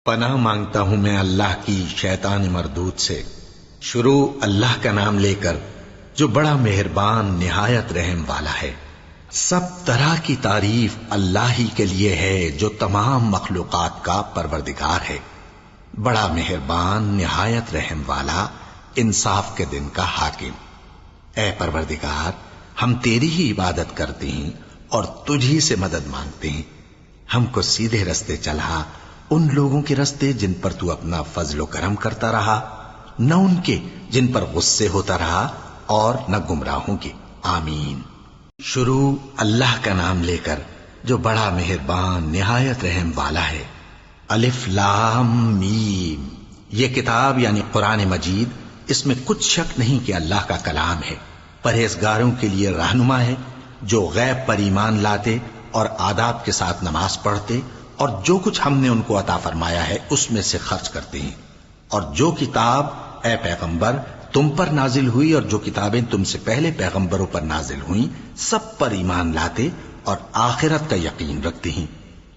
پناہ مانگتا ہوں میں اللہ کی شیطان مردود سے۔ شروع اللہ کا نام لے کر جو بڑا مہربان نہایت رحم والا ہے۔ سب طرح کی تعریف اللہ ہی کے لیے ہے جو تمام مخلوقات کا پروردگار ہے، بڑا مہربان نہایت رحم والا، انصاف کے دن کا حاکم۔ اے پروردگار، ہم تیری ہی عبادت کرتے ہیں اور تجھی سے مدد مانگتے ہیں۔ ہم کو سیدھے رستے چلا، ان لوگوں کے رستے جن پر تو اپنا فضل و کرم کرتا رہا، نہ ان کے جن پر غصے ہوتا رہا، اور نہ گمراہوں کے۔ آمین۔ شروع اللہ کا نام لے کر جو بڑا مہربان نہایت رحم والا ہے۔ الف لام میم، یہ کتاب یعنی قرآن مجید، اس میں کچھ شک نہیں کہ اللہ کا کلام ہے، پرہیزگاروں کے لیے رہنما ہے، جو غیب پر ایمان لاتے اور آداب کے ساتھ نماز پڑھتے، اور جو کچھ ہم نے ان کو عطا فرمایا ہے اس میں سے خرچ کرتے ہیں، اور جو کتاب اے پیغمبر تم پر نازل ہوئی اور جو کتابیں تم سے پہلے پیغمبروں پر نازل ہوئیں، سب پر ایمان لاتے اور آخرت کا یقین رکھتے ہیں۔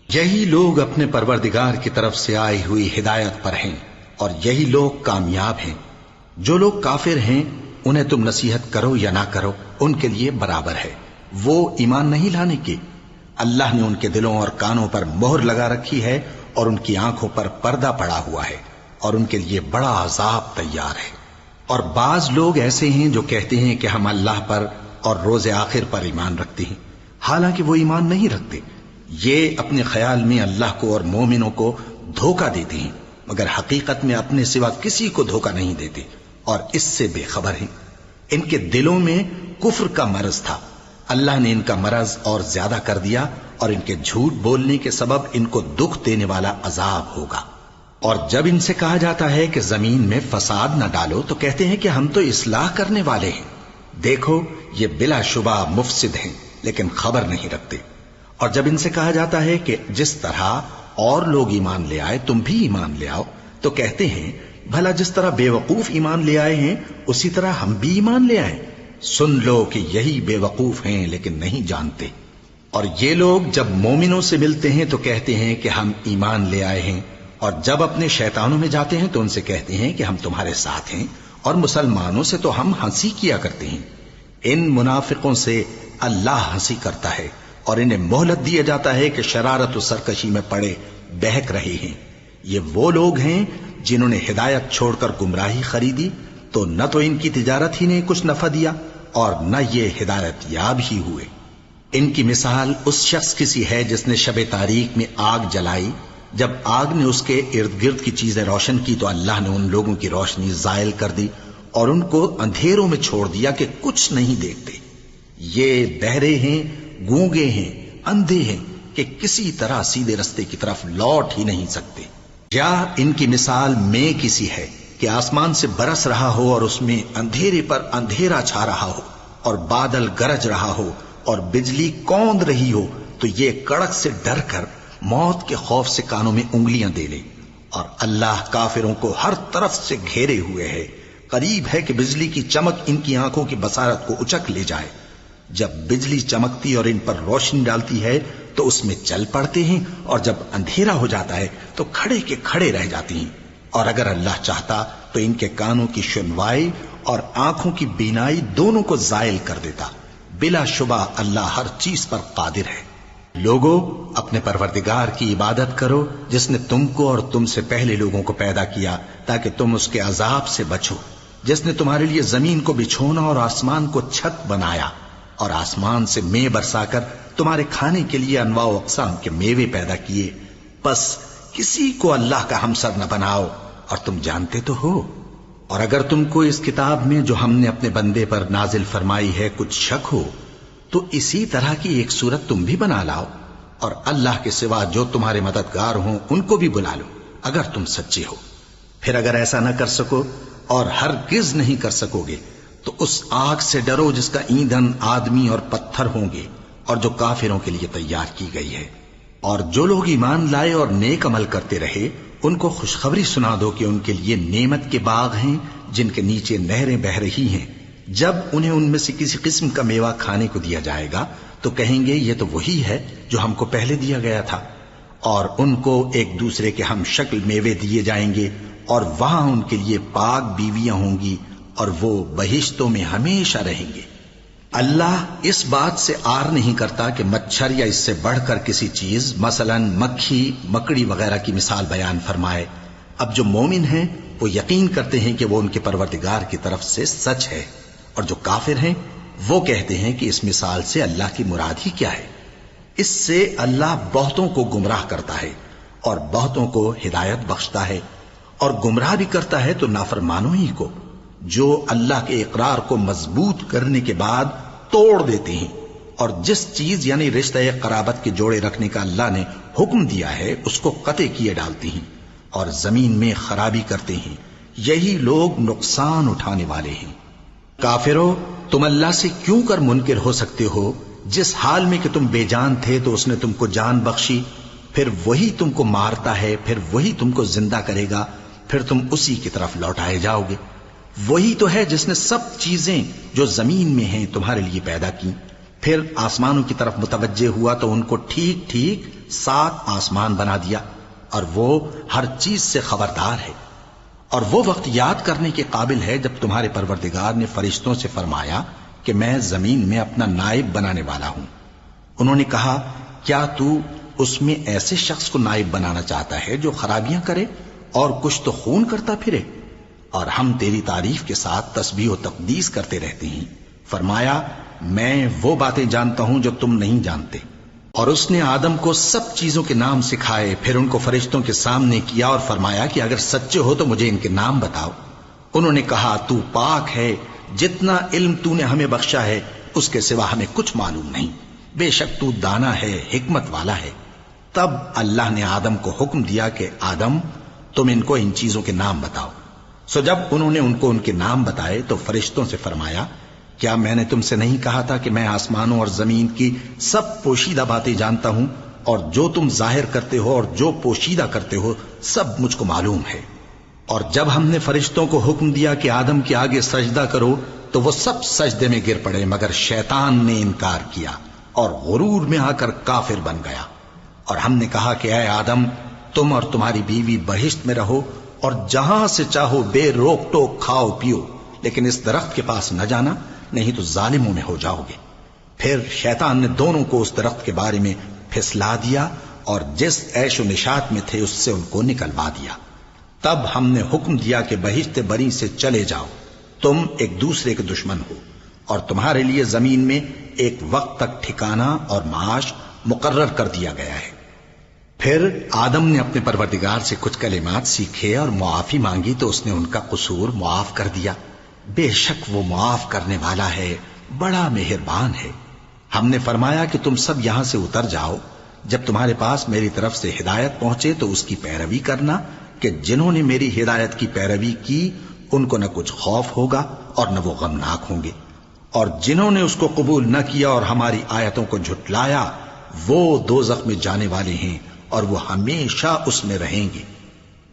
یہی لوگ اپنے پروردگار کی طرف سے آئی ہوئی ہدایت پر ہیں، اور یہی لوگ کامیاب ہیں۔ جو لوگ کافر ہیں انہیں تم نصیحت کرو یا نہ کرو، ان کے لیے برابر ہے، وہ ایمان نہیں لانے کے۔ اللہ نے ان کے دلوں اور کانوں پر مہر لگا رکھی ہے، اور ان کی آنکھوں پر پردہ پڑا ہوا ہے، اور ان کے لیے بڑا عذاب تیار ہے۔ اور بعض لوگ ایسے ہیں جو کہتے ہیں کہ ہم اللہ پر اور روز آخر پر ایمان رکھتے ہیں، حالانکہ وہ ایمان نہیں رکھتے۔ یہ اپنے خیال میں اللہ کو اور مومنوں کو دھوکہ دیتے ہیں، مگر حقیقت میں اپنے سوا کسی کو دھوکہ نہیں دیتے، اور اس سے بے خبر ہیں۔ ان کے دلوں میں کفر کا مرض تھا، اللہ نے ان کا مرض اور زیادہ کر دیا، اور ان کے جھوٹ بولنے کے سبب ان کو دکھ دینے والا عذاب ہوگا۔ اور جب ان سے کہا جاتا ہے کہ زمین میں فساد نہ ڈالو تو کہتے ہیں کہ ہم تو اصلاح کرنے والے ہیں۔ دیکھو یہ بلا شبہ مفسد ہیں، لیکن خبر نہیں رکھتے۔ اور جب ان سے کہا جاتا ہے کہ جس طرح اور لوگ ایمان لے آئے تم بھی ایمان لے آؤ، تو کہتے ہیں بھلا جس طرح بے وقوف ایمان لے آئے ہیں اسی طرح ہم بھی ایمان لے آئیں۔ سن لو کہ یہی بے وقوف ہیں لیکن نہیں جانتے۔ اور یہ لوگ جب مومنوں سے ملتے ہیں تو کہتے ہیں کہ ہم ایمان لے آئے ہیں، اور جب اپنے شیطانوں میں جاتے ہیں تو ان سے کہتے ہیں کہ ہم تمہارے ساتھ ہیں، اور مسلمانوں سے تو ہم ہنسی کیا کرتے ہیں۔ ان منافقوں سے اللہ ہنسی کرتا ہے، اور انہیں مہلت دیا جاتا ہے کہ شرارت و سرکشی میں پڑے بہک رہے ہیں۔ یہ وہ لوگ ہیں جنہوں نے ہدایت چھوڑ کر گمراہی خریدی، تو نہ تو ان کی تجارت ہی نے کچھ نفع دیا، اور نہ یہ ہدایت یاب ہی ہوئے۔ ان کی مثال اس شخص کی سی ہے جس نے شب تاریک میں آگ جلائی، جب آگ نے اس کے ارد گرد کی چیزیں روشن کی تو اللہ نے ان لوگوں کی روشنی زائل کر دی اور ان کو اندھیروں میں چھوڑ دیا کہ کچھ نہیں دیکھتے۔ یہ بہرے ہیں، گونگے ہیں، اندھے ہیں کہ کسی طرح سیدھے رستے کی طرف لوٹ ہی نہیں سکتے۔ یا ان کی مثال میں کسی ہے کہ آسمان سے برس رہا ہو اور اس میں اندھیرے پر اندھیرا چھا رہا ہو، اور بادل گرج رہا ہو اور بجلی کوند رہی ہو، تو یہ کڑک سے ڈر کر موت کے خوف سے کانوں میں انگلیاں دے لے۔ اور اللہ کافروں کو ہر طرف سے گھیرے ہوئے ہے، قریب ہے کہ بجلی کی چمک ان کی آنکھوں کی بصارت کو اچک لے جائے۔ جب بجلی چمکتی اور ان پر روشنی ڈالتی ہے تو اس میں چل پڑتے ہیں، اور جب اندھیرا ہو جاتا ہے تو کھڑے کے کھڑے رہ جاتے ہیں۔ اور اگر اللہ چاہتا تو ان کے کانوں کی سنوائی اور آنکھوں کی بینائی دونوں کو زائل کر دیتا۔ بلا شبہ اللہ ہر چیز پر قادر ہے۔ لوگو اپنے پروردگار کی عبادت کرو جس نے تم کو اور تم سے پہلے لوگوں کو پیدا کیا تاکہ تم اس کے عذاب سے بچو، جس نے تمہارے لیے زمین کو بچھونا اور آسمان کو چھت بنایا، اور آسمان سے مے برسا کر تمہارے کھانے کے لیے انواع و اقسام کے میوے پیدا کیے۔ پس کسی کو اللہ کا ہمسر نہ بناؤ، اور تم جانتے تو ہو۔ اور اگر تم کو اس کتاب میں جو ہم نے اپنے بندے پر نازل فرمائی ہے کچھ شک ہو تو اسی طرح کی ایک صورت تم بھی بنا لاؤ، اور اللہ کے سوا جو تمہارے مددگار ہوں ان کو بھی بلا لو اگر تم سچے ہو۔ پھر اگر ایسا نہ کر سکو اور ہرگز نہیں کر سکو گے تو اس آگ سے ڈرو جس کا ایندھن آدمی اور پتھر ہوں گے، اور جو کافروں کے لیے تیار کی گئی ہے۔ اور جو لوگ ایمان لائے اور نیک عمل کرتے رہے ان کو خوشخبری سنا دو کہ ان کے لیے نعمت کے باغ ہیں جن کے نیچے نہریں بہہ رہی ہیں۔ جب انہیں ان میں سے کسی قسم کا میوہ کھانے کو دیا جائے گا تو کہیں گے یہ تو وہی ہے جو ہم کو پہلے دیا گیا تھا، اور ان کو ایک دوسرے کے ہم شکل میوے دیے جائیں گے، اور وہاں ان کے لیے پاک بیویاں ہوں گی، اور وہ بہشتوں میں ہمیشہ رہیں گے۔ اللہ اس بات سے آر نہیں کرتا کہ مچھر یا اس سے بڑھ کر کسی چیز مثلا مکھی، مکڑی وغیرہ کی مثال بیان فرمائے۔ اب جو مومن ہیں وہ یقین کرتے ہیں کہ وہ ان کے پروردگار کی طرف سے سچ ہے، اور جو کافر ہیں وہ کہتے ہیں کہ اس مثال سے اللہ کی مراد ہی کیا ہے۔ اس سے اللہ بہتوں کو گمراہ کرتا ہے اور بہتوں کو ہدایت بخشتا ہے، اور گمراہ بھی کرتا ہے تو نافرمانوں ہی کو، جو اللہ کے اقرار کو مضبوط کرنے کے بعد توڑ دیتے ہیں، اور جس چیز یعنی رشتہ قرابت کے جوڑے رکھنے کا اللہ نے حکم دیا ہے اس کو قطع کیے ڈالتے ہیں اور زمین میں خرابی کرتے ہیں۔ یہی لوگ نقصان اٹھانے والے ہیں۔ کافرو، تم اللہ سے کیوں کر منکر ہو سکتے ہو؟ جس حال میں کہ تم بے جان تھے تو اس نے تم کو جان بخشی، پھر وہی تم کو مارتا ہے، پھر وہی تم کو زندہ کرے گا، پھر تم اسی کی طرف لوٹائے جاؤ گے۔ وہی تو ہے جس نے سب چیزیں جو زمین میں ہیں تمہارے لیے پیدا کی، پھر آسمانوں کی طرف متوجہ ہوا تو ان کو ٹھیک ٹھیک 7 آسمان بنا دیا، اور وہ ہر چیز سے خبردار ہے۔ اور وہ وقت یاد کرنے کے قابل ہے جب تمہارے پروردگار نے فرشتوں سے فرمایا کہ میں زمین میں اپنا نائب بنانے والا ہوں۔ انہوں نے کہا، کیا تو اس میں ایسے شخص کو نائب بنانا چاہتا ہے جو خرابیاں کرے اور کچھ تو خون کرتا پھرے؟ اور ہم تیری تعریف کے ساتھ تسبیح و تقدیس کرتے رہتے ہیں۔ فرمایا، میں وہ باتیں جانتا ہوں جو تم نہیں جانتے۔ اور اس نے آدم کو سب چیزوں کے نام سکھائے، پھر ان کو فرشتوں کے سامنے کیا اور فرمایا کہ اگر سچے ہو تو مجھے ان کے نام بتاؤ۔ انہوں نے کہا، تو پاک ہے، جتنا علم تو نے ہمیں بخشا ہے اس کے سوا ہمیں کچھ معلوم نہیں، بے شک تو دانا ہے، حکمت والا ہے۔ تب اللہ نے آدم کو حکم دیا کہ آدم، تم ان کو ان چیزوں کے نام بتاؤ۔ سو جب انہوں نے ان کو ان کے نام بتائے تو فرشتوں سے فرمایا، کیا میں نے تم سے نہیں کہا تھا کہ میں آسمانوں اور زمین کی سب پوشیدہ باتیں جانتا ہوں، اور جو تم ظاہر کرتے ہو اور جو پوشیدہ کرتے ہو سب مجھ کو معلوم ہے۔ اور جب ہم نے فرشتوں کو حکم دیا کہ آدم کے آگے سجدہ کرو تو وہ سب سجدے میں گر پڑے، مگر شیطان نے انکار کیا اور غرور میں آ کر کافر بن گیا۔ اور ہم نے کہا کہ اے آدم، تم اور تمہاری بیوی بہشت میں رہو، اور جہاں سے چاہو بے روک ٹوک کھاؤ پیو، لیکن اس درخت کے پاس نہ جانا، نہیں تو ظالموں میں ہو جاؤ گے۔ پھر شیطان نے دونوں کو اس درخت کے بارے میں پھسلا دیا اور جس عیش و نشاط میں تھے اس سے ان کو نکلوا دیا۔ تب ہم نے حکم دیا کہ بہشت بری سے چلے جاؤ، تم ایک دوسرے کے دشمن ہو، اور تمہارے لیے زمین میں ایک وقت تک ٹھکانہ اور معاش مقرر کر دیا گیا ہے۔ پھر آدم نے اپنے پروردگار سے کچھ کلمات سیکھے اور معافی مانگی تو اس نے ان کا قصور معاف کر دیا۔ بے شک وہ معاف کرنے والا ہے، بڑا مہربان ہے۔ ہم نے فرمایا کہ تم سب یہاں سے اتر جاؤ، جب تمہارے پاس میری طرف سے ہدایت پہنچے تو اس کی پیروی کرنا، کہ جنہوں نے میری ہدایت کی پیروی کی ان کو نہ کچھ خوف ہوگا اور نہ وہ غمناک ہوں گے، اور جنہوں نے اس کو قبول نہ کیا اور ہماری آیتوں کو جھٹلایا وہ دوزخ میں جانے والے ہیں اور وہ ہمیشہ اس میں رہیں گے۔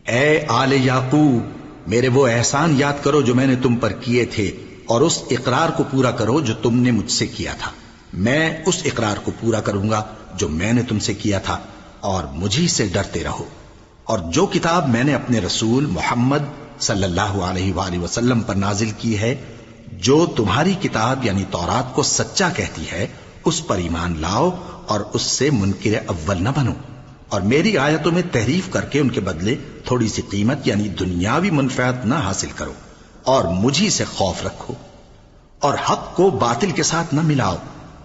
اے آل یعقوب، میرے وہ احسان یاد کرو جو میں نے تم پر کیے تھے، اور اس اقرار کو پورا کرو جو تم نے مجھ سے کیا تھا۔ میں اس اقرار کو پورا کروں گا جو میں نے تم سے کیا تھا، اور مجھی سے ڈرتے رہو۔ اور جو کتاب میں نے اپنے رسول محمد صلی اللہ علیہ وآلہ وسلم پر نازل کی ہے، جو تمہاری کتاب یعنی تورات کو سچا کہتی ہے، اس پر ایمان لاؤ اور اس سے منکر اول نہ بنو، اور میری آیتوں میں تحریف کر کے ان کے بدلے تھوڑی سی قیمت یعنی دنیاوی منفعت نہ حاصل کرو، اور مجھی سے خوف رکھو، اور حق کو باطل کے ساتھ نہ ملاؤ،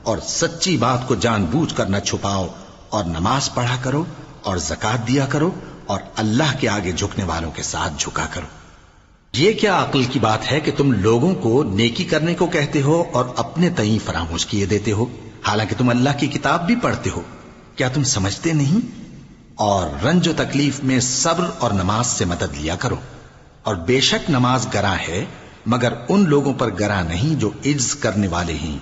اور سچی بات کو جان بوجھ کر نہ چھپاؤ، اور نماز پڑھا کرو اور زکوٰۃ دیا کرو، اور اللہ کے آگے جھکنے والوں کے ساتھ جھکا کرو۔ یہ کیا عقل کی بات ہے کہ تم لوگوں کو نیکی کرنے کو کہتے ہو اور اپنے تئیں فراموش کیے دیتے ہو، حالانکہ تم اللہ کی کتاب بھی پڑھتے ہو؟ کیا تم سمجھتے نہیں؟ اور رنج و تکلیف میں صبر اور نماز سے مدد لیا کرو، اور بے شک نماز گراں ہے، مگر ان لوگوں پر گراں نہیں جو عجز کرنے والے ہیں،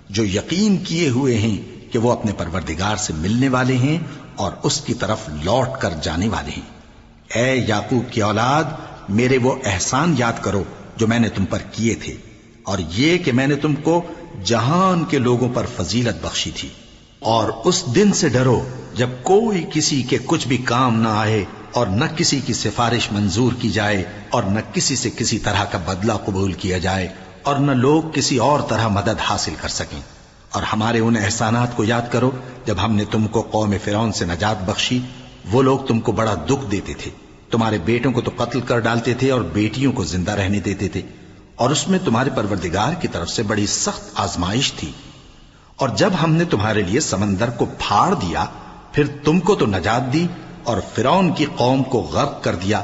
جو یقین کیے ہوئے ہیں کہ وہ اپنے پروردگار سے ملنے والے ہیں اور اس کی طرف لوٹ کر جانے والے ہیں۔ اے یعقوب کی اولاد، میرے وہ احسان یاد کرو جو میں نے تم پر کیے تھے، اور یہ کہ میں نے تم کو جہان کے لوگوں پر فضیلت بخشی تھی، اور اس دن سے ڈرو جب کوئی کسی کے کچھ بھی کام نہ آئے اور نہ کسی کی سفارش منظور کی جائے اور نہ کسی سے کسی طرح کا بدلہ قبول کیا جائے اور نہ لوگ کسی اور طرح مدد حاصل کر سکیں. اور ہمارے ان احسانات کو یاد کرو جب ہم نے تم کو قوم فرعون سے نجات بخشی. وہ لوگ تم کو بڑا دکھ دیتے تھے، تمہارے بیٹوں کو تو قتل کر ڈالتے تھے اور بیٹیوں کو زندہ رہنے دیتے تھے، اور اس میں تمہارے پروردگار کی طرف سے بڑی سخت آزمائش تھی. اور جب ہم نے تمہارے لیے سمندر کو پھاڑ دیا پھر تم کو تو نجات دی اور فرعون کی قوم کو غرق کر دیا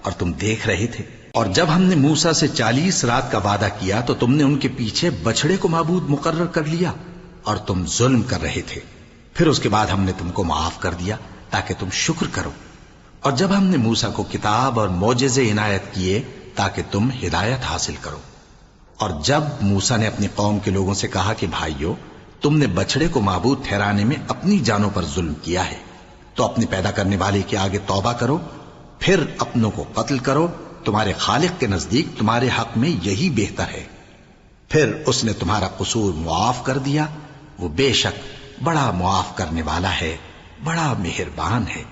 اور تم دیکھ رہے تھے. اور جب ہم نے موسیٰ سے 40 رات کا وعدہ کیا تو تم نے ان کے پیچھے بچڑے کو معبود مقرر کر لیا اور تم ظلم کر رہے تھے. پھر اس کے بعد ہم نے تم کو معاف کر دیا تاکہ تم شکر کرو. اور جب ہم نے موسیٰ کو کتاب اور معجزے عنایت کیے تاکہ تم ہدایت حاصل کرو. اور جب موسیٰ نے اپنی قوم کے لوگوں سے کہا کہ بھائیو، تم نے بچڑے کو معبود ٹھہرانے میں اپنی جانوں پر ظلم کیا ہے، تو اپنے پیدا کرنے والے کے آگے توبہ کرو، پھر اپنوں کو قتل کرو، تمہارے خالق کے نزدیک تمہارے حق میں یہی بہتر ہے. پھر اس نے تمہارا قصور معاف کر دیا. وہ بے شک بڑا معاف کرنے والا ہے، بڑا مہربان ہے.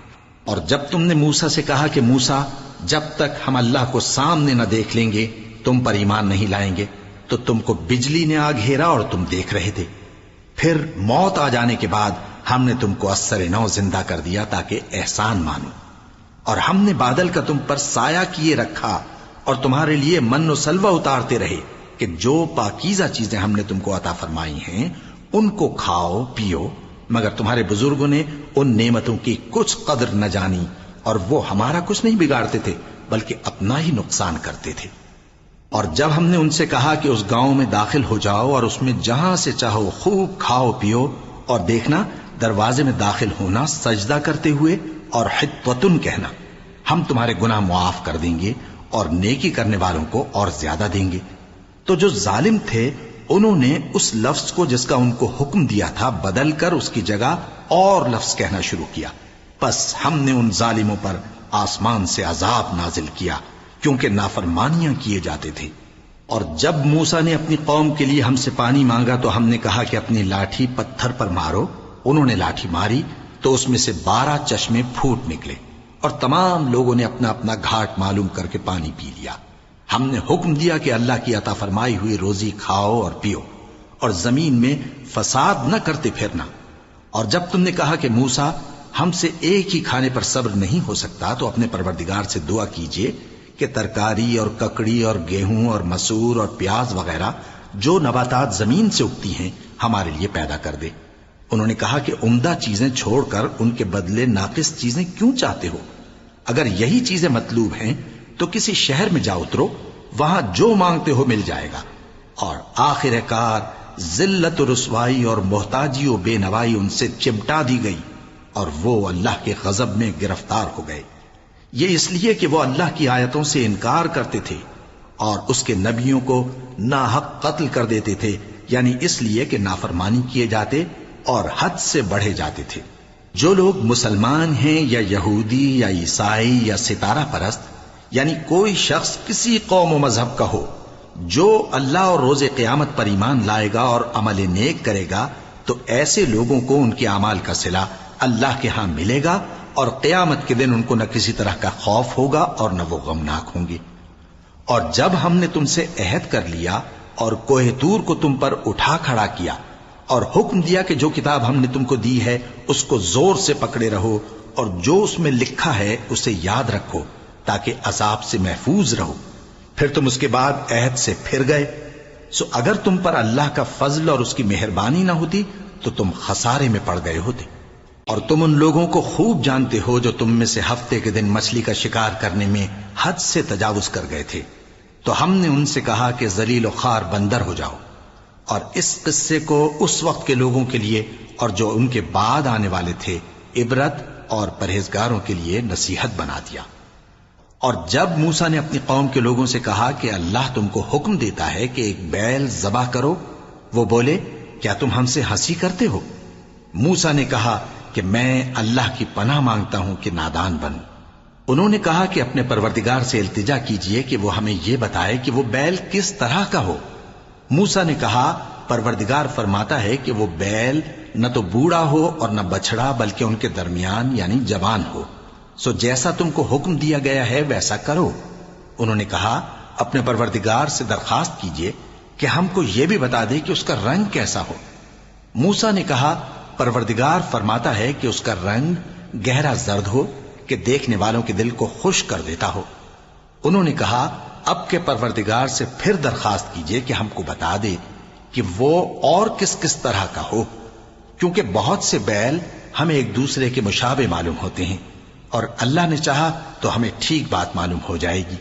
اور جب تم نے موسیٰ سے کہا کہ موسیٰ، جب تک ہم اللہ کو سامنے نہ دیکھ لیں گے تم پر ایمان نہیں لائیں گے، تو تم کو بجلی نے آ گھیرا اور تم دیکھ رہے تھے. پھر موت آ جانے کے بعد ہم نے تم کو اثر نو زندہ کر دیا تاکہ احسان مانو. اور ہم نے بادل کا تم پر سایہ کیے رکھا اور تمہارے لیے من و سلوہ اتارتے رہے کہ جو پاکیزہ چیزیں ہم نے تم کو عطا فرمائی ہیں ان کو کھاؤ پیو، مگر تمہارے بزرگوں نے ان نعمتوں کی کچھ قدر نہ جانی اور وہ ہمارا کچھ نہیں بگاڑتے تھے بلکہ اپنا ہی نقصان کرتے تھے. اور جب ہم نے ان سے کہا کہ اس گاؤں میں داخل ہو جاؤ اور اس میں جہاں سے چاہو خوب کھاؤ پیو، اور دیکھنا دروازے میں داخل ہونا سجدہ کرتے ہوئے اور حطوتن کہنا، ہم تمہارے گناہ معاف کر دیں گے اور نیکی کرنے والوں کو اور زیادہ دیں گے. تو جو ظالم تھے انہوں نے اس لفظ کو جس کا ان کو حکم دیا تھا بدل کر اس کی جگہ اور لفظ کہنا شروع کیا. پس ہم نے ان ظالموں پر آسمان سے عذاب نازل کیا کیونکہ نافرمانیاں کیے جاتے تھے. اور جب موسیٰ نے اپنی قوم کے لیے ہم سے پانی مانگا تو ہم نے کہا کہ اپنی لاٹھی پتھر پر مارو. انہوں نے لاٹھی ماری تو اس میں سے 12 چشمے پھوٹ نکلے اور تمام لوگوں نے اپنا اپنا گھاٹ معلوم کر کے پانی پی لیا. ہم نے حکم دیا کہ اللہ کی عطا فرمائی ہوئی روزی کھاؤ اور پیو اور زمین میں فساد نہ کرتے پھرنا. اور جب تم نے کہا کہ موسیٰ ہم سے ایک ہی کھانے پر صبر نہیں ہو سکتا تو اپنے پروردگار سے دعا کیجئے کہ ترکاری اور ککڑی اور گیہوں اور مسور اور پیاز وغیرہ جو نباتات زمین سے اگتی ہیں ہمارے لیے پیدا کر دے. انہوں نے کہا کہ عمدہ چیزیں چھوڑ کر ان کے بدلے ناقص چیزیں کیوں چاہتے ہو؟ اگر یہی چیزیں مطلوب ہیں تو کسی شہر میں جا اترو، وہاں جو مانگتے ہو مل جائے گا. اور آخر کار ذلت و رسوائی اور محتاجی و بے نوائی ان سے چمٹا دی گئی اور وہ اللہ کے غضب میں گرفتار ہو گئے. یہ اس لیے کہ وہ اللہ کی آیتوں سے انکار کرتے تھے اور اس کے نبیوں کو ناحق قتل کر دیتے تھے، یعنی اس لیے کہ نافرمانی کیے جاتے اور حد سے بڑھے جاتے تھے. جو لوگ مسلمان ہیں یا یہودی یا عیسائی یا ستارہ پرست، یعنی کوئی شخص کسی قوم و مذہب کا ہو، جو اللہ اور روز قیامت پر ایمان لائے گا اور عمل نیک کرے گا تو ایسے لوگوں کو ان کے اعمال کا صلہ اللہ کے ہاں ملے گا اور قیامت کے دن ان کو نہ کسی طرح کا خوف ہوگا اور نہ وہ غمناک ہوں گے. اور جب ہم نے تم سے عہد کر لیا اور کوہ طور کو تم پر اٹھا کھڑا کیا اور حکم دیا کہ جو کتاب ہم نے تم کو دی ہے اس کو زور سے پکڑے رہو اور جو اس میں لکھا ہے اسے یاد رکھو تاکہ عذاب سے محفوظ رہو، پھر تم اس کے بعد عہد سے پھر گئے، سو اگر تم پر اللہ کا فضل اور اس کی مہربانی نہ ہوتی تو تم خسارے میں پڑ گئے ہوتے. اور تم ان لوگوں کو خوب جانتے ہو جو تم میں سے ہفتے کے دن مچھلی کا شکار کرنے میں حد سے تجاوز کر گئے تھے، تو ہم نے ان سے کہا کہ ذلیل و خوار بندر ہو جاؤ. اور اس قصے کو اس وقت کے لوگوں کے لیے اور جو ان کے بعد آنے والے تھے عبرت اور پرہیزگاروں کے لیے نصیحت بنا دیا. اور جب موسیٰ نے اپنی قوم کے لوگوں سے کہا کہ اللہ تم کو حکم دیتا ہے کہ ایک بیل ذبح کرو، وہ بولے کیا تم ہم سے ہنسی کرتے ہو؟ موسیٰ نے کہا کہ میں اللہ کی پناہ مانگتا ہوں کہ نادان بنوں. انہوں نے کہا کہ اپنے پروردگار سے التجا کیجئے کہ وہ ہمیں یہ بتائے کہ وہ بیل کس طرح کا ہو. موسیٰ نے کہا پروردگار فرماتا ہے کہ وہ بیل نہ تو بوڑھا ہو اور نہ بچڑا، بلکہ ان کے درمیان یعنی جوان ہو، سو جیسا تم کو حکم دیا گیا ہے ویسا کرو۔ انہوں نے کہا اپنے پروردگار سے درخواست کیجئے کہ ہم کو یہ بھی بتا دے کہ اس کا رنگ کیسا ہو۔ موسیٰ نے کہا پروردگار فرماتا ہے کہ اس کا رنگ گہرا زرد ہو کہ دیکھنے والوں کے دل کو خوش کر دیتا ہو۔ انہوں نے کہا اب کے پروردگار سے پھر درخواست کیجئے کہ ہم کو بتا دے کہ وہ اور کس کس طرح کا ہو، کیونکہ بہت سے بیل ہمیں ایک دوسرے کے مشابہ معلوم ہوتے ہیں، اور اللہ نے چاہا تو ہمیں ٹھیک بات معلوم ہو جائے گی۔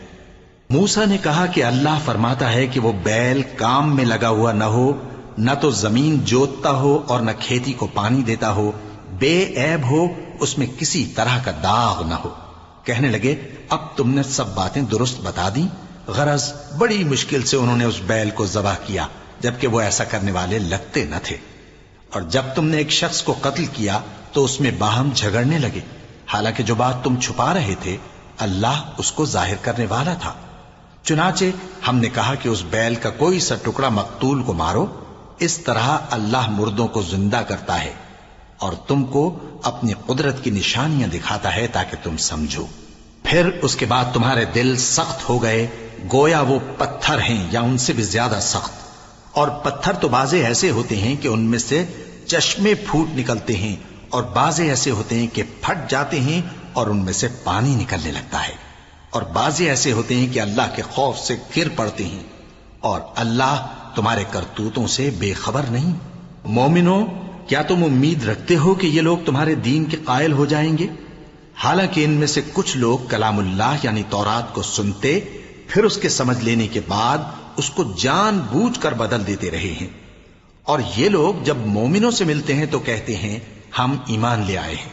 موسیٰ نے کہا کہ اللہ فرماتا ہے کہ وہ بیل کام میں لگا ہوا نہ ہو، نہ تو زمین جوتتا ہو اور نہ کھیتی کو پانی دیتا ہو، بے عیب ہو، اس میں کسی طرح کا داغ نہ ہو۔ کہنے لگے اب تم نے سب باتیں درست بتا دیں۔ غرض بڑی مشکل سے انہوں نے اس بیل کو ذبح کیا، جبکہ وہ ایسا کرنے والے لگتے نہ تھے۔ اور جب تم نے ایک شخص کو قتل کیا تو اس میں باہم جھگڑنے لگے، حالانکہ جو بات تم چھپا رہے تھے اللہ اس کو ظاہر کرنے والا تھا۔ چنانچہ ہم نے کہا کہ اس بیل کا کوئی سا ٹکڑا مقتول کو مارو، اس طرح اللہ مردوں کو زندہ کرتا ہے اور تم کو اپنی قدرت کی نشانیاں دکھاتا ہے تاکہ تم سمجھو۔ پھر اس کے بعد تمہارے دل سخت ہو گئے، گویا وہ پتھر ہیں یا ان سے بھی زیادہ سخت۔ اور پتھر تو بعضے ایسے ہوتے ہیں کہ ان میں سے چشمے پھوٹ نکلتے ہیں، اور بعضے ایسے ہوتے ہیں کہ پھٹ جاتے ہیں اور ان میں سے پانی نکلنے لگتا ہے، اور بعضے ایسے ہوتے ہیں کہ اللہ کے خوف سے گر پڑتے ہیں، اور اللہ تمہارے کرتوتوں سے بے خبر نہیں۔ مومنو، کیا تم امید رکھتے ہو کہ یہ لوگ تمہارے دین کے قائل ہو جائیں گے؟ حالانکہ ان میں سے کچھ لوگ کلام اللہ یعنی تورات کو سنتے، پھر اس کے سمجھ لینے کے بعد اس کو جان بوجھ کر بدل دیتے رہے ہیں، اور یہ لوگ جب مومنوں سے ملتے ہیں تو کہتے ہیں ہم ایمان لے آئے ہیں،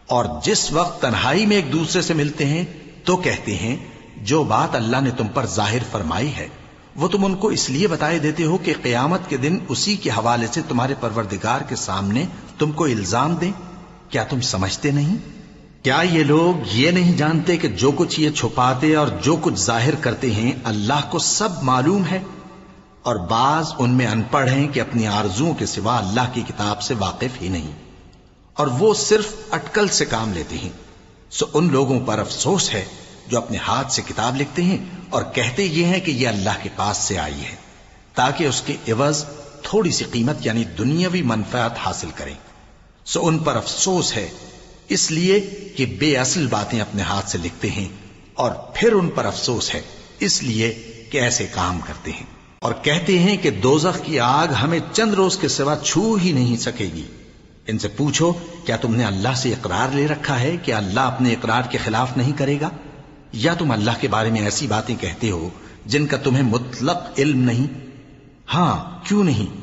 اور جس وقت تنہائی میں ایک دوسرے سے ملتے ہیں تو کہتے ہیں جو بات اللہ نے تم پر ظاہر فرمائی ہے وہ تم ان کو اس لیے بتائے دیتے ہو کہ قیامت کے دن اسی کے حوالے سے تمہارے پروردگار کے سامنے تم کو الزام دیں۔ کیا تم سمجھتے نہیں؟ کیا یہ لوگ یہ نہیں جانتے کہ جو کچھ یہ چھپاتے اور جو کچھ ظاہر کرتے ہیں اللہ کو سب معلوم ہے؟ اور بعض ان میں ان پڑھ ہیں کہ اپنی آرزوؤں کے سوا اللہ کی کتاب سے واقف ہی نہیں، اور وہ صرف اٹکل سے کام لیتے ہیں۔ سو ان لوگوں پر افسوس ہے جو اپنے ہاتھ سے کتاب لکھتے ہیں اور کہتے یہ ہیں کہ یہ اللہ کے پاس سے آئی ہے، تاکہ اس کے عوض تھوڑی سی قیمت یعنی دنیاوی منفعت حاصل کریں۔ سو ان پر افسوس ہے اس لیے کہ بے اصل باتیں اپنے ہاتھ سے لکھتے ہیں، اور پھر ان پر افسوس ہے اس لیے کہ ایسے کام کرتے ہیں، اور کہتے ہیں کہ دوزخ کی آگ ہمیں چند روز کے سوا چھو ہی نہیں سکے گی۔ ان سے پوچھو کیا تم نے اللہ سے اقرار لے رکھا ہے کہ اللہ اپنے اقرار کے خلاف نہیں کرے گا؟ یا تم اللہ کے بارے میں ایسی باتیں کہتے ہو جن کا تمہیں مطلق علم نہیں؟ ہاں کیوں نہیں،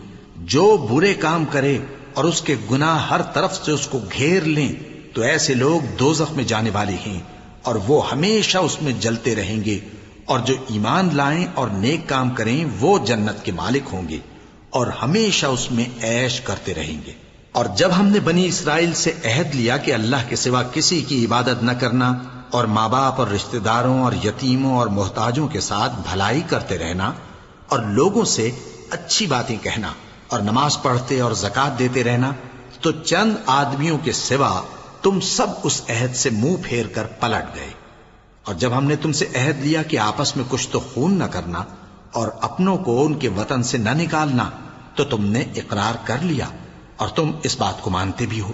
جو برے کام کرے اور اس کے گناہ ہر طرف سے اس کو گھیر لیں تو ایسے لوگ دوزخ میں جانے والے ہیں، اور وہ ہمیشہ اس میں جلتے رہیں گے، اور جو ایمان لائیں اور نیک کام کریں وہ جنت کے مالک ہوں گے اور ہمیشہ اس میں عیش کرتے رہیں گے۔ اور جب ہم نے بنی اسرائیل سے عہد لیا کہ اللہ کے سوا کسی کی عبادت نہ کرنا، اور ماں باپ اور رشتہ داروں اور یتیموں اور محتاجوں کے ساتھ بھلائی کرتے رہنا، اور لوگوں سے اچھی باتیں کہنا، اور نماز پڑھتے اور زکوٰۃ دیتے رہنا، تو چند آدمیوں کے سوا تم سب اس عہد سے منہ پھیر کر پلٹ گئے۔ اور جب ہم نے تم سے عہد لیا کہ آپس میں کچھ تو خون نہ کرنا اور اپنوں کو ان کے وطن سے نہ نکالنا، تو تم نے اقرار کر لیا اور تم اس بات کو مانتے بھی ہو۔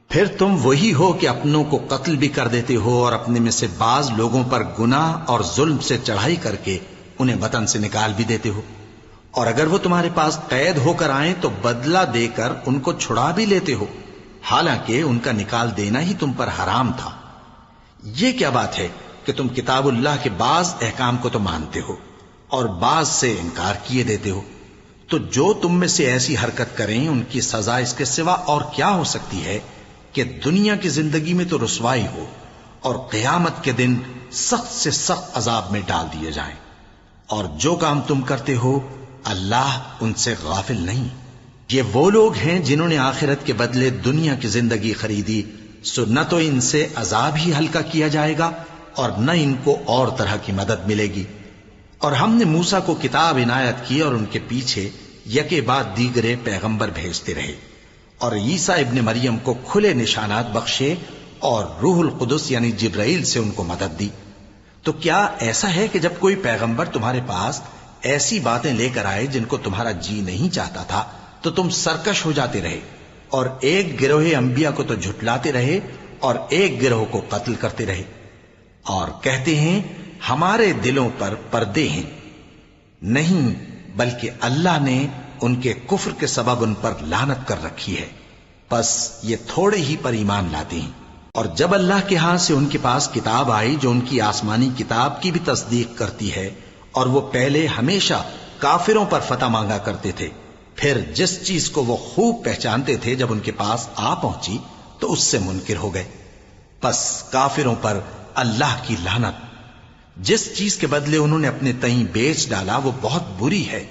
پھر تم وہی ہو کہ اپنوں کو قتل بھی کر دیتے ہو، اور اپنے میں سے بعض لوگوں پر گناہ اور ظلم سے چڑھائی کر کے انہیں وطن سے نکال بھی دیتے ہو، اور اگر وہ تمہارے پاس قید ہو کر آئیں تو بدلہ دے کر ان کو چھڑا بھی لیتے ہو، حالانکہ ان کا نکال دینا ہی تم پر حرام تھا۔ یہ کیا بات ہے کہ تم کتاب اللہ کے بعض احکام کو تو مانتے ہو اور بعض سے انکار کیے دیتے ہو؟ تو جو تم میں سے ایسی حرکت کریں ان کی سزا اس کے سوا اور کیا ہو سکتی ہے کہ دنیا کی زندگی میں تو رسوائی ہو، اور قیامت کے دن سخت سے سخت عذاب میں ڈال دیے جائیں۔ اور جو کام تم کرتے ہو اللہ ان سے غافل نہیں۔ یہ وہ لوگ ہیں جنہوں نے آخرت کے بدلے دنیا کی زندگی خریدی، سو نہ تو ان سے عذاب ہی ہلکا کیا جائے گا اور نہ ان کو اور طرح کی مدد ملے گی۔ اور ہم نے موسیٰ کو کتاب عنایت کی اور ان کے پیچھے یکے بعد دیگرے پیغمبر بھیجتے رہے، اور عیسیٰ ابن مریم کو کھلے نشانات بخشے اور روح القدس یعنی جبرائیل سے ان کو مدد دی۔ تو کیا ایسا ہے کہ جب کوئی پیغمبر تمہارے پاس ایسی باتیں لے کر آئے جن کو تمہارا جی نہیں چاہتا تھا تو تم سرکش ہو جاتے رہے، اور ایک گروہ انبیاء کو تو جھٹلاتے رہے اور ایک گروہ کو قتل کرتے رہے، اور کہتے ہیں ہمارے دلوں پر پردے ہیں؟ نہیں، بلکہ اللہ نے ان کے کفر کے سبب ان پر لعنت کر رکھی ہے، پس یہ تھوڑے ہی پر ایمان لاتے ہیں۔ اور جب اللہ کے ہاں سے ان کے پاس کتاب آئی جو ان کی آسمانی کتاب کی بھی تصدیق کرتی ہے، اور وہ پہلے ہمیشہ کافروں پر فتح مانگا کرتے تھے، پھر جس چیز کو وہ خوب پہچانتے تھے جب ان کے پاس آ پہنچی تو اس سے منکر ہو گئے، پس کافروں پر اللہ کی لعنت۔ جس چیز کے بدلے انہوں نے اپنے تئیں بیچ ڈالا وہ بہت بری ہے،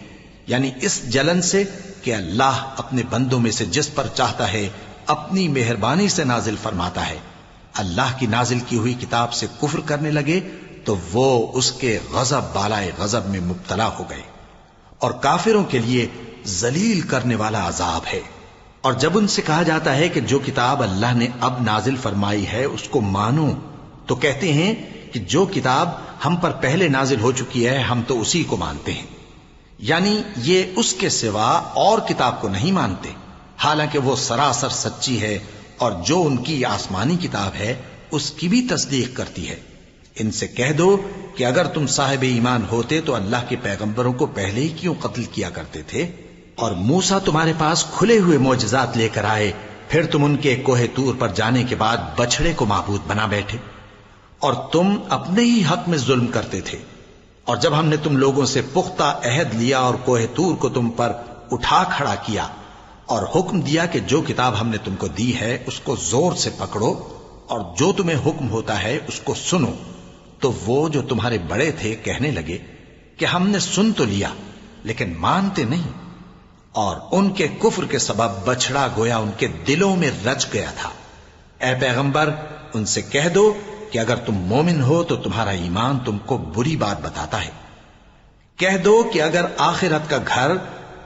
یعنی اس جلن سے کہ اللہ اپنے بندوں میں سے جس پر چاہتا ہے اپنی مہربانی سے نازل فرماتا ہے۔ اللہ کی نازل کی ہوئی کتاب سے کفر کرنے لگے تو وہ اس کے غضب بالائے غضب میں مبتلا ہو گئے، اور کافروں کے لیے ذلیل کرنے والا عذاب ہے۔ اور جب ان سے کہا جاتا ہے کہ جو کتاب اللہ نے اب نازل فرمائی ہے اس کو مانو، تو کہتے ہیں کہ جو کتاب ہم پر پہلے نازل ہو چکی ہے ہم تو اسی کو مانتے ہیں، یعنی یہ اس کے سوا اور کتاب کو نہیں مانتے، حالانکہ وہ سراسر سچی ہے، اور جو ان کی آسمانی کتاب ہے اس کی بھی تصدیق کرتی ہے۔ ان سے کہہ دو کہ اگر تم صاحب ایمان ہوتے تو اللہ کے پیغمبروں کو پہلے ہی کیوں قتل کیا کرتے تھے؟ اور موسیٰ تمہارے پاس کھلے ہوئے معجزات لے کر آئے، پھر تم ان کے کوہ طور پر جانے کے بعد بچڑے کو معبود بنا بیٹھے، اور تم اپنے ہی حق میں ظلم کرتے تھے۔ اور جب ہم نے تم لوگوں سے پختہ عہد لیا اور کوہ طور کو تم پر اٹھا کھڑا کیا اور حکم دیا کہ جو کتاب ہم نے تم کو دی ہے اس کو زور سے پکڑو اور جو تمہیں حکم ہوتا ہے اس کو سنو، تو وہ جو تمہارے بڑے تھے کہنے لگے کہ ہم نے سن تو لیا لیکن مانتے نہیں، اور ان کے کفر کے سبب بچڑا گویا ان کے دلوں میں رچ گیا تھا۔ اے پیغمبر ان سے کہہ دو کہ اگر تم مومن ہو تو تمہارا ایمان تم کو بری بات بتاتا ہے۔ کہہ دو کہ اگر آخرت کا گھر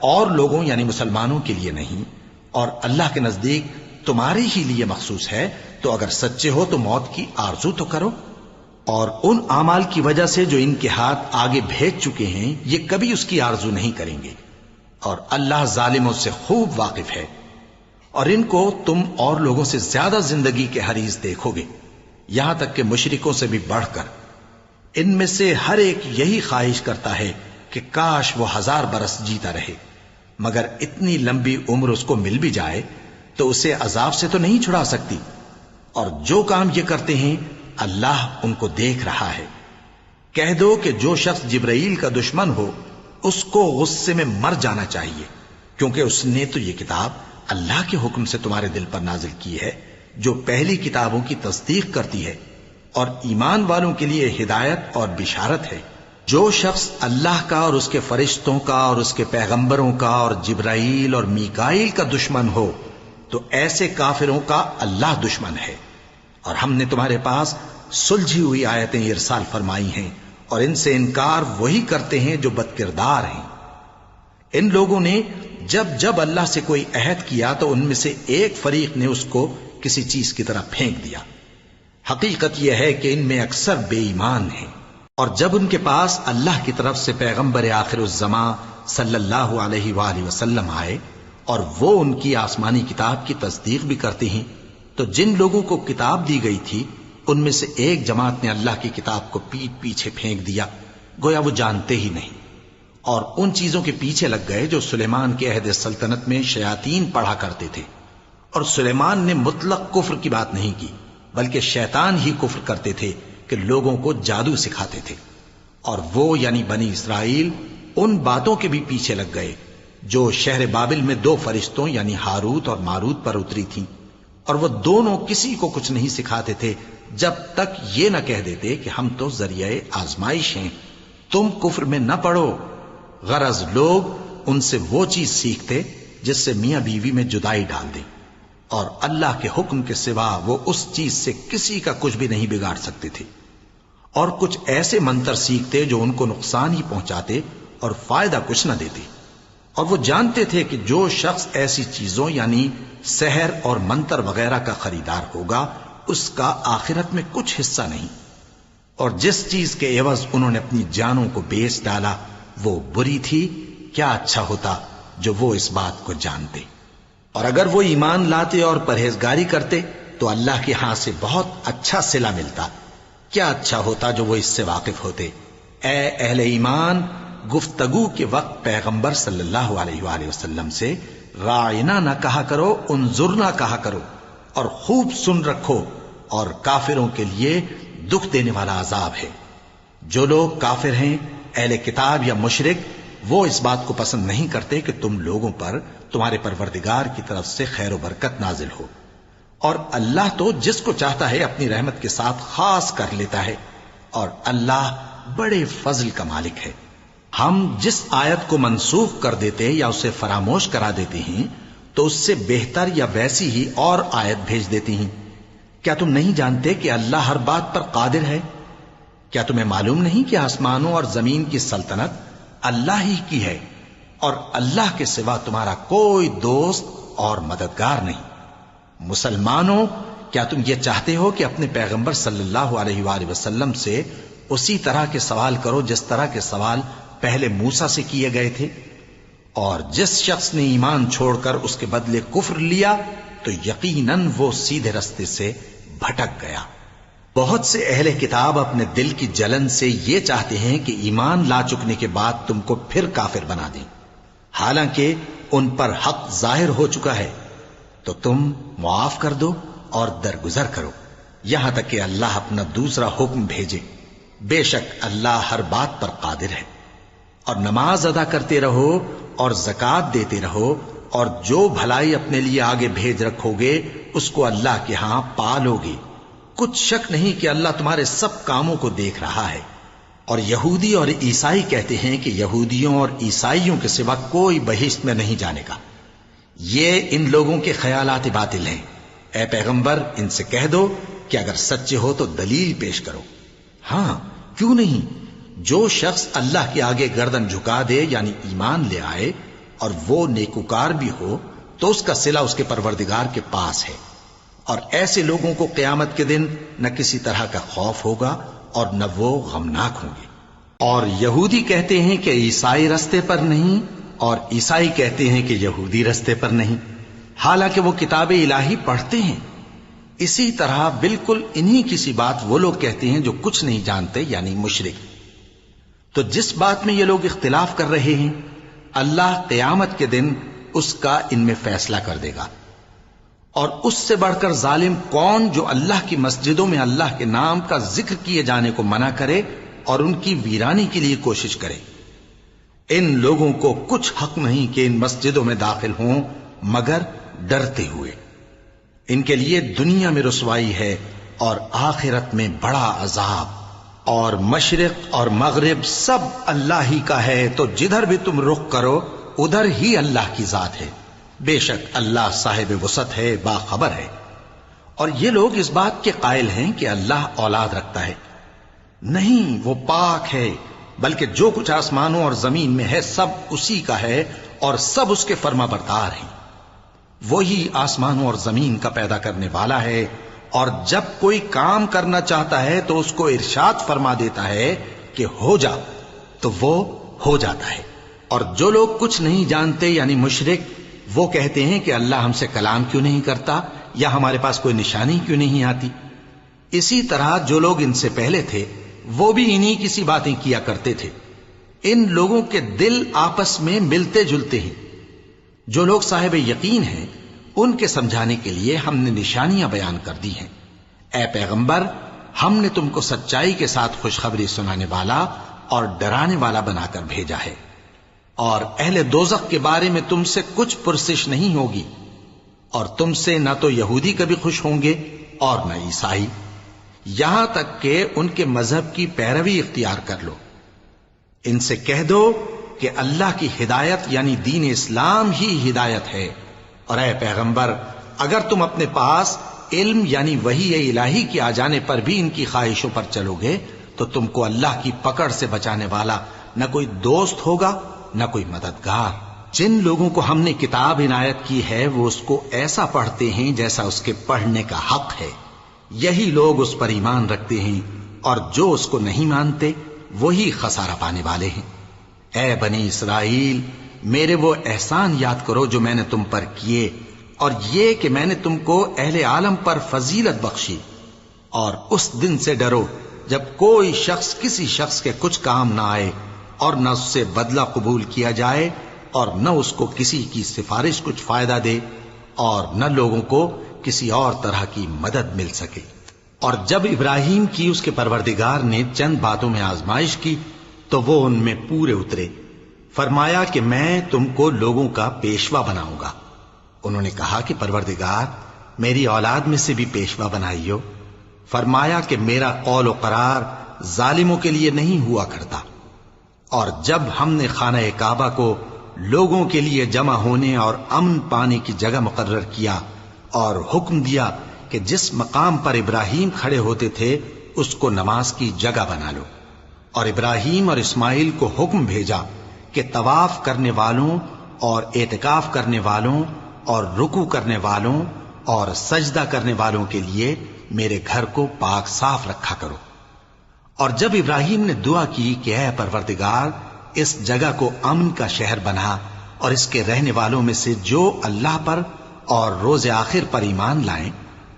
اور لوگوں یعنی مسلمانوں کے لیے نہیں اور اللہ کے نزدیک تمہارے ہی لیے مخصوص ہے تو اگر سچے ہو تو موت کی آرزو تو کرو، اور ان اعمال کی وجہ سے جو ان کے ہاتھ آگے بھیج چکے ہیں یہ کبھی اس کی آرزو نہیں کریں گے، اور اللہ ظالموں سے خوب واقف ہے۔ اور ان کو تم اور لوگوں سے زیادہ زندگی کے حریص دیکھو گے، یہاں تک کہ مشرکوں سے بھی بڑھ کر۔ ان میں سے ہر ایک یہی خواہش کرتا ہے کہ کاش وہ 1000 برس جیتا رہے، مگر اتنی لمبی عمر اس کو مل بھی جائے تو اسے عذاب سے تو نہیں چھڑا سکتی، اور جو کام یہ کرتے ہیں اللہ ان کو دیکھ رہا ہے۔ کہہ دو کہ جو شخص جبرائیل کا دشمن ہو اس کو غصے میں مر جانا چاہیے، کیونکہ اس نے تو یہ کتاب اللہ کے حکم سے تمہارے دل پر نازل کی ہے جو پہلی کتابوں کی تصدیق کرتی ہے، اور ایمان والوں کے لیے ہدایت اور بشارت ہے۔ جو شخص اللہ کا اور اس کے فرشتوں کا اور اس کے پیغمبروں کا اور جبرائیل اور میکائیل کا دشمن ہو تو ایسے کافروں کا اللہ دشمن ہے۔ اور ہم نے تمہارے پاس سلجھی ہوئی آیتیں ارسال فرمائی ہیں، اور ان سے انکار وہی کرتے ہیں جو بد کردار ہیں۔ ان لوگوں نے جب اللہ سے کوئی عہد کیا تو ان میں سے ایک فریق نے اس کو کسی چیز کی طرح پھینک دیا۔ حقیقت یہ ہے کہ ان میں اکثر بے ایمان ہیں۔ اور جب ان کے پاس اللہ کی طرف سے پیغمبر آخر الزماں صلی اللہ علیہ وآلہ وسلم آئے اور وہ ان کی آسمانی کتاب کی تصدیق بھی کرتے ہیں، تو جن لوگوں کو کتاب دی گئی تھی ان میں سے ایک جماعت نے اللہ کی کتاب کو پیٹ پیچھے پھینک دیا، گویا وہ جانتے ہی نہیں، اور ان چیزوں کے پیچھے لگ گئے جو سلیمان کے عہد سلطنت میں شیاطین پڑھا کرتے تھے۔ اور سلیمان نے مطلق کفر کی بات نہیں کی، بلکہ شیطان ہی کفر کرتے تھے کہ لوگوں کو جادو سکھاتے تھے، اور وہ یعنی بنی اسرائیل ان باتوں کے بھی پیچھے لگ گئے جو شہر بابل میں 2 فرشتوں یعنی ہاروت اور ماروت پر اتری تھیں، اور وہ دونوں کسی کو کچھ نہیں سکھاتے تھے جب تک یہ نہ کہہ دیتے کہ ہم تو ذریعہ آزمائش ہیں، تم کفر میں نہ پڑو۔ غرض لوگ ان سے وہ چیز سیکھتے جس سے میاں بیوی میں جدائی ڈال دیں، اور اللہ کے حکم کے سوا وہ اس چیز سے کسی کا کچھ بھی نہیں بگاڑ سکتے تھے، اور کچھ ایسے منتر سیکھتے جو ان کو نقصان ہی پہنچاتے اور فائدہ کچھ نہ دیتے۔ اور وہ جانتے تھے کہ جو شخص ایسی چیزوں یعنی سحر اور منتر وغیرہ کا خریدار ہوگا اس کا آخرت میں کچھ حصہ نہیں، اور جس چیز کے عوض انہوں نے اپنی جانوں کو بیچ ڈالا وہ بری تھی۔ کیا اچھا ہوتا جو وہ اس بات کو جانتے، اور اگر وہ ایمان لاتے اور پرہیزگاری کرتے تو اللہ کے ہاں سے بہت اچھا صلہ ملتا۔ کیا اچھا ہوتا جو وہ اس سے واقف ہوتے۔ اے اہل ایمان، گفتگو کے وقت پیغمبر صلی اللہ علیہ وآلہ وسلم سے راعنا نہ کہا کرو، انظرنا کہا کرو، اور خوب سن رکھو، اور کافروں کے لیے دکھ دینے والا عذاب ہے۔ جو لوگ کافر ہیں، اہل کتاب یا مشرک، وہ اس بات کو پسند نہیں کرتے کہ تم لوگوں پر تمہارے پروردگار کی طرف سے خیر و برکت نازل ہو، اور اللہ تو جس کو چاہتا ہے اپنی رحمت کے ساتھ خاص کر لیتا ہے، اور اللہ بڑے فضل کا مالک ہے۔ ہم جس آیت کو منسوخ کر دیتے یا اسے فراموش کرا دیتے ہیں تو اس سے بہتر یا ویسی ہی اور آیت بھیج دیتی ہیں۔ کیا تم نہیں جانتے کہ اللہ ہر بات پر قادر ہے؟ کیا تمہیں معلوم نہیں کہ آسمانوں اور زمین کی سلطنت اللہ ہی کی ہے، اور اللہ کے سوا تمہارا کوئی دوست اور مددگار نہیں؟ مسلمانوں، کیا تم یہ چاہتے ہو کہ اپنے پیغمبر صلی اللہ علیہ وآلہ وسلم سے اسی طرح کے سوال کرو جس طرح کے سوال پہلے موسیٰ سے کیے گئے تھے؟ اور جس شخص نے ایمان چھوڑ کر اس کے بدلے کفر لیا تو یقیناً وہ سیدھے رستے سے بھٹک گیا۔ بہت سے اہل کتاب اپنے دل کی جلن سے یہ چاہتے ہیں کہ ایمان لا چکنے کے بعد تم کو پھر کافر بنا دیں، حالانکہ ان پر حق ظاہر ہو چکا ہے۔ تو تم معاف کر دو اور درگزر کرو یہاں تک کہ اللہ اپنا دوسرا حکم بھیجے۔ بے شک اللہ ہر بات پر قادر ہے۔ اور نماز ادا کرتے رہو اور زکوٰۃ دیتے رہو، اور جو بھلائی اپنے لیے آگے بھیج رکھو گے اس کو اللہ کے ہاں پالو گے۔ کچھ شک نہیں کہ اللہ تمہارے سب کاموں کو دیکھ رہا ہے۔ اور یہودی اور عیسائی کہتے ہیں کہ یہودیوں اور عیسائیوں کے سوا کوئی بہشت میں نہیں جانے گا۔ یہ ان لوگوں کے خیالات باطل ہیں۔ اے پیغمبر، ان سے کہہ دو کہ اگر سچے ہو تو دلیل پیش کرو۔ ہاں، کیوں نہیں؟ جو شخص اللہ کے آگے گردن جھکا دے یعنی ایمان لے آئے اور وہ نیکوکار بھی ہو تو اس کا صلہ اس کے پروردگار کے پاس ہے، اور ایسے لوگوں کو قیامت کے دن نہ کسی طرح کا خوف ہوگا اور نہ وہ غمناک ہوں گے۔ اور یہودی کہتے ہیں کہ عیسائی رستے پر نہیں، اور عیسائی کہتے ہیں کہ یہودی رستے پر نہیں، حالانکہ وہ کتاب الہی پڑھتے ہیں۔ اسی طرح بالکل انہی کسی بات وہ لوگ کہتے ہیں جو کچھ نہیں جانتے یعنی مشرک۔ تو جس بات میں یہ لوگ اختلاف کر رہے ہیں اللہ قیامت کے دن اس کا ان میں فیصلہ کر دے گا۔ اور اس سے بڑھ کر ظالم کون جو اللہ کی مسجدوں میں اللہ کے نام کا ذکر کیے جانے کو منع کرے اور ان کی ویرانی کے لیے کوشش کرے۔ ان لوگوں کو کچھ حق نہیں کہ ان مسجدوں میں داخل ہوں مگر ڈرتے ہوئے۔ ان کے لیے دنیا میں رسوائی ہے اور آخرت میں بڑا عذاب۔ اور مشرق اور مغرب سب اللہ ہی کا ہے، تو جدھر بھی تم رخ کرو ادھر ہی اللہ کی ذات ہے۔ بے شک اللہ صاحب وسعت ہے، باخبر ہے۔ اور یہ لوگ اس بات کے قائل ہیں کہ اللہ اولاد رکھتا ہے۔ نہیں، وہ پاک ہے، بلکہ جو کچھ آسمانوں اور زمین میں ہے سب اسی کا ہے اور سب اس کے فرما بردار ہیں۔ وہی آسمانوں اور زمین کا پیدا کرنے والا ہے، اور جب کوئی کام کرنا چاہتا ہے تو اس کو ارشاد فرما دیتا ہے کہ ہو جا، تو وہ ہو جاتا ہے۔ اور جو لوگ کچھ نہیں جانتے یعنی مشرک، وہ کہتے ہیں کہ اللہ ہم سے کلام کیوں نہیں کرتا، یا ہمارے پاس کوئی نشانی کیوں نہیں آتی۔ اسی طرح جو لوگ ان سے پہلے تھے وہ بھی انہی کسی باتیں کیا کرتے تھے۔ ان لوگوں کے دل آپس میں ملتے جلتے ہیں۔ جو لوگ صاحب یقین ہیں ان کے سمجھانے کے لیے ہم نے نشانیاں بیان کر دی ہیں۔ اے پیغمبر، ہم نے تم کو سچائی کے ساتھ خوشخبری سنانے والا اور ڈرانے والا بنا کر بھیجا ہے۔ اور اہل دوزخ کے بارے میں تم سے کچھ پرسش نہیں ہوگی، اور تم سے نہ تو یہودی کبھی خوش ہوں گے اور نہ عیسائی، یہاں تک کہ ان کے مذہب کی پیروی اختیار کر لو۔ ان سے کہہ دو کہ اللہ کی ہدایت یعنی دین اسلام ہی ہدایت ہے، اور اے پیغمبر اگر تم اپنے پاس علم یعنی وحی الہی کے آ جانے پر بھی ان کی خواہشوں پر چلو گے تو تم کو اللہ کی پکڑ سے بچانے والا نہ کوئی دوست ہوگا نہ کوئی مددگار۔ جن لوگوں کو ہم نے کتاب عنایت کی ہے وہ اس کو ایسا پڑھتے ہیں جیسا اس کے پڑھنے کا حق ہے، یہی لوگ اس پر ایمان رکھتے ہیں، اور جو اس کو نہیں مانتے وہی خسارہ پانے والے ہیں۔ اے بنی اسرائیل، میرے وہ احسان یاد کرو جو میں نے تم پر کیے، اور یہ کہ میں نے تم کو اہل عالم پر فضیلت بخشی، اور اس دن سے ڈرو جب کوئی شخص کسی شخص کے کچھ کام نہ آئے، اور نہ اس سے بدلہ قبول کیا جائے، اور نہ اس کو کسی کی سفارش کچھ فائدہ دے، اور نہ لوگوں کو کسی اور طرح کی مدد مل سکے۔ اور جب ابراہیم کی اس کے پروردگار نے چند باتوں میں آزمائش کی تو وہ ان میں پورے اترے۔ فرمایا کہ میں تم کو لوگوں کا پیشوا بناؤں گا۔ انہوں نے کہا کہ پروردگار، میری اولاد میں سے بھی پیشوا بنائیو۔ فرمایا کہ میرا قول و قرار ظالموں کے لیے نہیں ہوا کرتا۔ اور جب ہم نے خانہ کعبہ کو لوگوں کے لیے جمع ہونے اور امن پانے کی جگہ مقرر کیا، اور حکم دیا کہ جس مقام پر ابراہیم کھڑے ہوتے تھے اس کو نماز کی جگہ بنا لو، اور ابراہیم اور اسماعیل کو حکم بھیجا کہ طواف کرنے والوں اور اعتکاف کرنے والوں اور رکوع کرنے والوں اور سجدہ کرنے والوں کے لیے میرے گھر کو پاک صاف رکھا کرو۔ اور جب ابراہیم نے دعا کی کہ اے پروردگار، اس جگہ کو امن کا شہر بنا، اور اس کے رہنے والوں میں سے جو اللہ پر اور روز آخر پر ایمان لائیں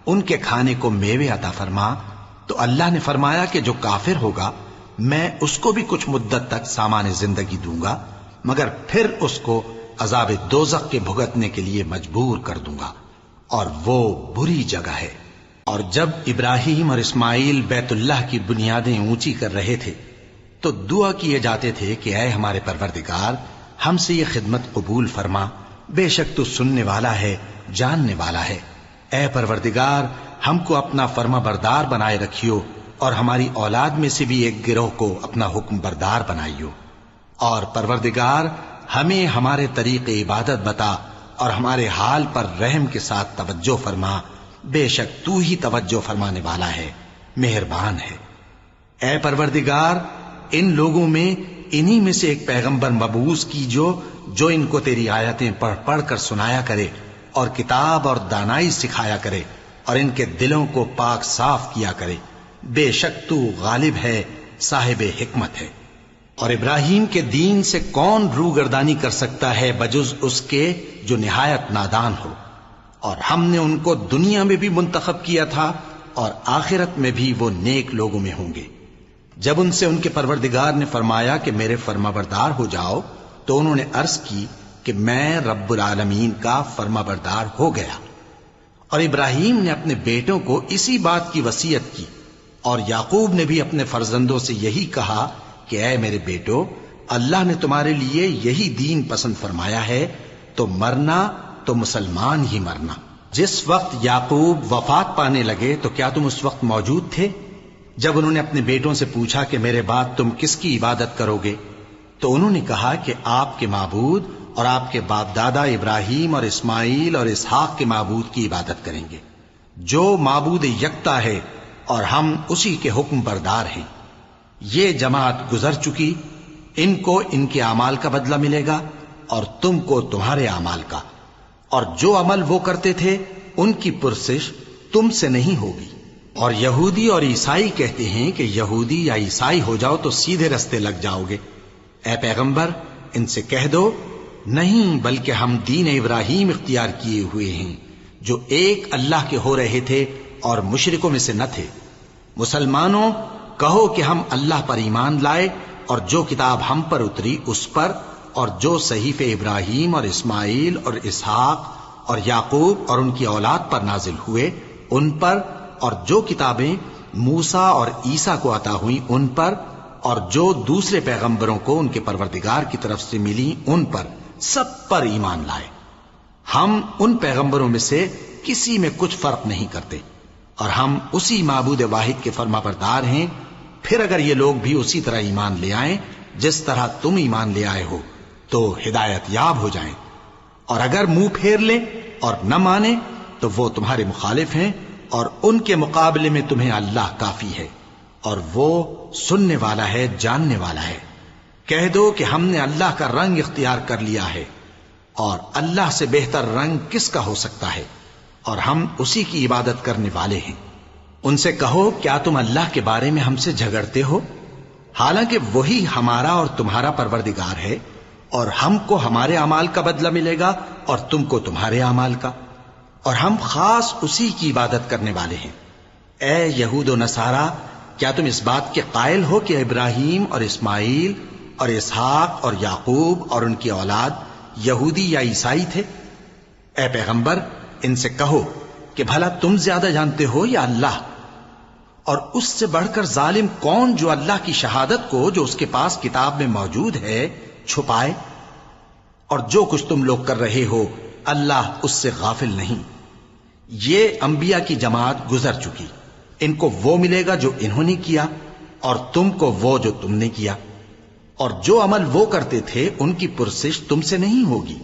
ان کے کھانے کو میوے عطا فرما، تو اللہ نے فرمایا کہ جو کافر ہوگا میں اس کو بھی کچھ مدت تک سامان زندگی دوں گا، مگر پھر اس کو عذاب دوزخ کے بھگتنے کے لیے مجبور کر دوں گا، اور وہ بری جگہ ہے۔ اور جب ابراہیم اور اسماعیل بیت اللہ کی بنیادیں اونچی کر رہے تھے تو دعا کیے جاتے تھے کہ اے ہمارے پروردگار، ہم سے یہ خدمت قبول فرما، بے شک تو سننے والا ہے، جاننے والا ہے۔ اے پروردگار، ہم کو اپنا فرما بردار بنائے رکھیو، اور ہماری اولاد میں سے بھی ایک گروہ کو اپنا حکم بردار بنائیو۔ اور پروردگار، ہمیں ہمارے طریق عبادت بتا، اور ہمارے حال پر رحم کے ساتھ توجہ فرما، بے شک تو ہی توجہ فرمانے والا ہے، مہربان ہے۔ اے پروردگار، ان لوگوں میں انہی میں سے ایک پیغمبر مبعوث کیجو جو ان کو تیری آیتیں پڑھ پڑھ کر سنایا کرے، اور کتاب اور دانائی سکھایا کرے، اور ان کے دلوں کو پاک صاف کیا کرے، بے شک تو غالب ہے، صاحب حکمت ہے۔ اور ابراہیم کے دین سے کون روگردانی کر سکتا ہے بجز اس کے جو نہایت نادان ہو؟ اور ہم نے ان کو دنیا میں بھی منتخب کیا تھا، اور آخرت میں بھی وہ نیک لوگوں میں ہوں گے۔ جب ان سے ان کے پروردگار نے فرمایا کہ میرے فرما بردار ہو جاؤ، تو انہوں نے عرض کی کہ میں رب العالمین کا فرما بردار ہو گیا۔ اور ابراہیم نے اپنے بیٹوں کو اسی بات کی وصیت کی، اور یعقوب نے بھی اپنے فرزندوں سے یہی کہا کہ اے میرے بیٹو، اللہ نے تمہارے لیے یہی دین پسند فرمایا ہے، تو مرنا تو مسلمان ہی مرنا۔ جس وقت یعقوب وفات پانے لگے تو کیا تم اس وقت موجود تھے جب انہوں نے اپنے بیٹوں سے پوچھا کہ میرے بعد تم کس کی عبادت کرو گے؟ تو انہوں نے کہا کہ آپ کے معبود اور آپ کے باپ دادا ابراہیم اور اسماعیل اور اسحاق کے معبود کی عبادت کریں گے، جو معبود یکتا ہے، اور ہم اسی کے حکم بردار ہیں۔ یہ جماعت گزر چکی، ان کو ان کے اعمال کا بدلہ ملے گا، اور تم کو تمہارے اعمال کا، اور جو عمل وہ کرتے تھے ان کی پرسش تم سے نہیں ہوگی۔ اور یہودی اور عیسائی کہتے ہیں کہ یہودی یا عیسائی ہو جاؤ تو سیدھے رستے لگ جاؤ گے۔ اے پیغمبر، ان سے کہہ دو نہیں، بلکہ ہم دین ابراہیم اختیار کیے ہوئے ہیں، جو ایک اللہ کے ہو رہے تھے اور مشرکوں میں سے نہ تھے۔ مسلمانوں، کہو کہ ہم اللہ پر ایمان لائے، اور جو کتاب ہم پر اتری اس پر، اور جو صحیفے ابراہیم اور اسماعیل اور اسحاق اور یعقوب اور ان کی اولاد پر نازل ہوئے ان پر، اور جو کتابیں موسیٰ اور عیسیٰ کو عطا ہوئیں ان پر، اور جو دوسرے پیغمبروں کو ان کے پروردگار کی طرف سے ملی ان پر، سب پر ایمان لائے۔ ہم ان پیغمبروں میں سے کسی میں کچھ فرق نہیں کرتے، اور ہم اسی معبود واحد کے فرما بردار ہیں۔ پھر اگر یہ لوگ بھی اسی طرح ایمان لے آئیں جس طرح تم ایمان لے آئے ہو تو ہدایت یاب ہو جائیں، اور اگر منہ پھیر لیں اور نہ مانیں تو وہ تمہارے مخالف ہیں، اور ان کے مقابلے میں تمہیں اللہ کافی ہے، اور وہ سننے والا ہے، جاننے والا ہے۔ کہہ دو کہ ہم نے اللہ کا رنگ اختیار کر لیا ہے، اور اللہ سے بہتر رنگ کس کا ہو سکتا ہے، اور ہم اسی کی عبادت کرنے والے ہیں۔ ان سے کہو کیا تم اللہ کے بارے میں ہم سے جھگڑتے ہو، حالانکہ وہی ہمارا اور تمہارا پروردگار ہے، اور ہم کو ہمارے اعمال کا بدلہ ملے گا اور تم کو تمہارے اعمال کا، اور ہم خاص اسی کی عبادت کرنے والے ہیں۔ اے یہود و نصارا، کیا تم اس بات کے قائل ہو کہ ابراہیم اور اسماعیل اور اسحاق اور یعقوب اور ان کی اولاد یہودی یا عیسائی تھے؟ اے پیغمبر، ان سے کہو کہ بھلا تم زیادہ جانتے ہو یا اللہ؟ اور اس سے بڑھ کر ظالم کون جو اللہ کی شہادت کو جو اس کے پاس کتاب میں موجود ہے چھپائے؟ اور جو کچھ تم لوگ کر رہے ہو اللہ اس سے غافل نہیں۔ یہ انبیاء کی جماعت گزر چکی، ان کو وہ ملے گا جو انہوں نے کیا، اور تم کو وہ جو تم نے کیا، اور جو عمل وہ کرتے تھے ان کی پرسش تم سے نہیں ہوگی۔